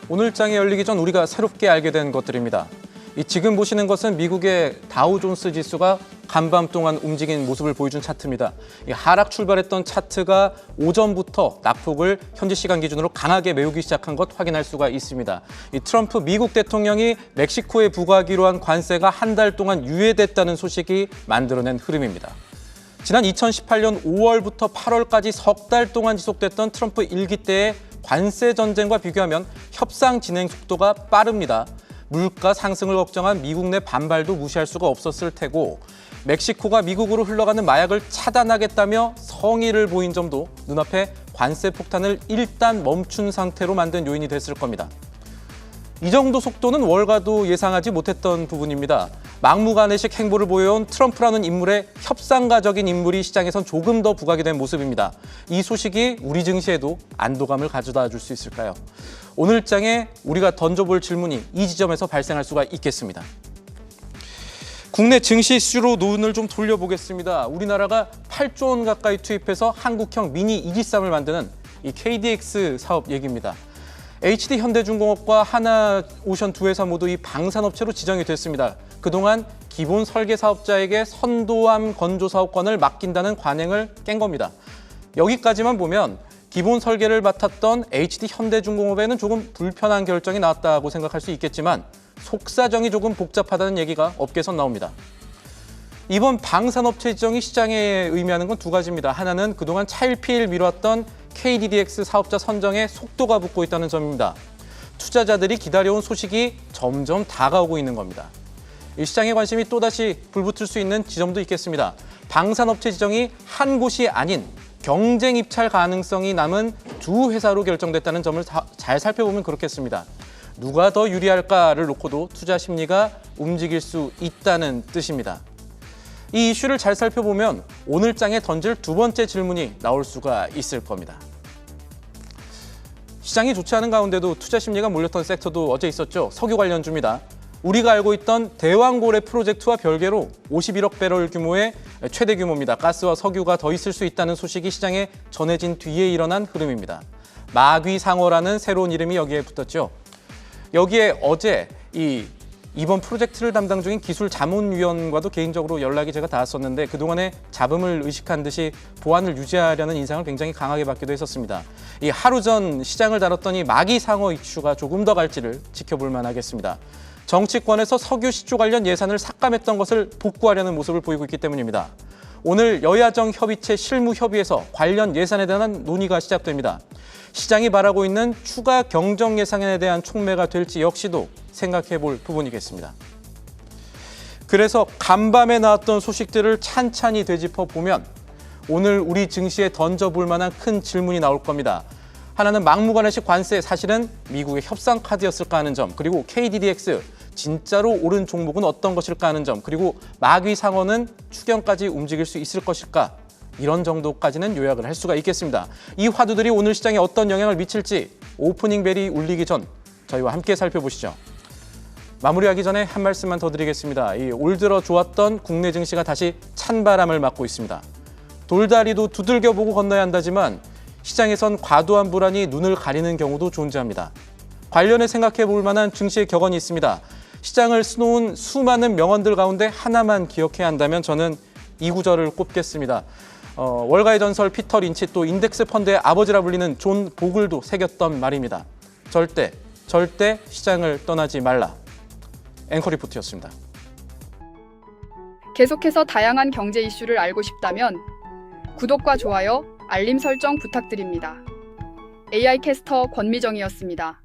오늘장이 열리기 전 우리가 새롭게 알게 된 것들입니다. 지금 보시는 것은 미국의 다우존스 지수가 간밤 동안 움직인 모습을 보여준 차트입니다. 하락 출발했던 차트가 오전부터 낙폭을 현지 시간 기준으로 강하게 메우기 시작한 것 확인할 수가 있습니다. 트럼프 미국 대통령이 멕시코에 부과하기로 한 관세가 한 달 동안 유예됐다는 소식이 만들어낸 흐름입니다. 지난 2018년 5월부터 8월까지 석 달 동안 지속됐던 트럼프 1기 때의 관세 전쟁과 비교하면 협상 진행 속도가 빠릅니다. 물가 상승을 걱정한 미국 내 반발도 무시할 수가 없었을 테고 멕시코가 미국으로 흘러가는 마약을 차단하겠다며 성의를 보인 점도 눈앞에 관세 폭탄을 일단 멈춘 상태로 만든 요인이 됐을 겁니다. 이 정도 속도는 월가도 예상하지 못했던 부분입니다. 막무가내식 행보를 보여온 트럼프라는 인물의 협상가적인 인물이 시장에선 조금 더 부각이 된 모습입니다. 이 소식이 우리 증시에도 안도감을 가져다 줄 수 있을까요? 오늘장에 우리가 던져볼 질문이 이 지점에서 발생할 수가 있겠습니다. 국내 증시 이슈로 눈을 좀 돌려보겠습니다. 우리나라가 8조 원 가까이 투입해서 한국형 미니 이지삼을 만드는 이 KDX 사업 얘기입니다. HD 현대중공업과 하나오션 두 회사 모두 이 방산업체로 지정이 됐습니다. 그동안 기본 설계 사업자에게 선도암 건조 사업권을 맡긴다는 관행을 깬 겁니다. 여기까지만 보면 기본 설계를 맡았던 HD 현대중공업에는 조금 불편한 결정이 나왔다고 생각할 수 있겠지만 속사정이 조금 복잡하다는 얘기가 업계에서 나옵니다. 이번 방산업체 지정이 시장에 의미하는 건 두 가지입니다. 하나는 그동안 차일피일 미뤄왔던 KDDX 사업자 선정에 속도가 붙고 있다는 점입니다. 투자자들이 기다려온 소식이 점점 다가오고 있는 겁니다. 이 시장의 관심이 또다시 불붙을 수 있는 지점도 있겠습니다. 방산업체 지정이 한 곳이 아닌 경쟁 입찰 가능성이 남은 두 회사로 결정됐다는 점을 잘 살펴보면 그렇겠습니다. 누가 더 유리할까를 놓고도 투자 심리가 움직일 수 있다는 뜻입니다. 이 이슈를 잘 살펴보면 오늘장에 던질 두 번째 질문이 나올 수가 있을 겁니다. 시장이 좋지 않은 가운데도 투자 심리가 몰렸던 섹터도 어제 있었죠. 석유 관련주입니다. 우리가 알고 있던 대왕고래 프로젝트와 별개로 51억 배럴 규모의 최대 규모입니다. 가스와 석유가 더 있을 수 있다는 소식이 시장에 전해진 뒤에 일어난 흐름입니다. 마귀상어라는 새로운 이름이 여기에 붙었죠. 여기에 어제 이번 프로젝트를 담당 중인 기술자문위원과도 개인적으로 연락이 제가 닿았었는데 그동안의 잡음을 의식한 듯이 보안을 유지하려는 인상을 굉장히 강하게 받기도 했었습니다. 이 하루 전 시장을 다뤘던 이 마귀상어 이슈가 조금 더 갈지를 지켜볼 만하겠습니다. 정치권에서 석유 시조 관련 예산을 삭감했던 것을 복구하려는 모습을 보이고 있기 때문입니다. 오늘 여야정 협의체 실무협의에서 관련 예산에 대한 논의가 시작됩니다. 시장이 바라고 있는 추가 경정 예산에 대한 촉매가 될지 역시도 생각해 볼 부분이겠습니다. 그래서 간밤에 나왔던 소식들을 찬찬히 되짚어 보면 오늘 우리 증시에 던져볼 만한 큰 질문이 나올 겁니다. 하나는 막무가내식 관세, 사실은 미국의 협상 카드였을까 하는 점, 그리고 KDDX, 진짜로 오른 종목은 어떤 것일까 하는 점, 그리고 마귀상어는 추경까지 움직일 수 있을 것일까? 이런 정도까지는 요약을 할 수가 있겠습니다. 이 화두들이 오늘 시장에 어떤 영향을 미칠지 오프닝 벨이 울리기 전 저희와 함께 살펴보시죠. 마무리하기 전에 한 말씀만 더 드리겠습니다. 올 들어 좋았던 국내 증시가 다시 찬바람을 맞고 있습니다. 돌다리도 두들겨 보고 건너야 한다지만 시장에선 과도한 불안이 눈을 가리는 경우도 존재합니다. 관련해 생각해 볼 만한 증시의 격언이 있습니다. 시장을 수놓은 수많은 명언들 가운데 하나만 기억해야 한다면 저는 이 구절을 꼽겠습니다. 월가의 전설 피터 린치, 또 인덱스 펀드의 아버지라 불리는 존 보글도 새겼던 말입니다. 절대 시장을 떠나지 말라. 앵커 리포트였습니다. 계속해서 다양한 경제 이슈를 알고 싶다면 구독과 좋아요, 알림 설정 부탁드립니다. AI 캐스터 권미정이었습니다.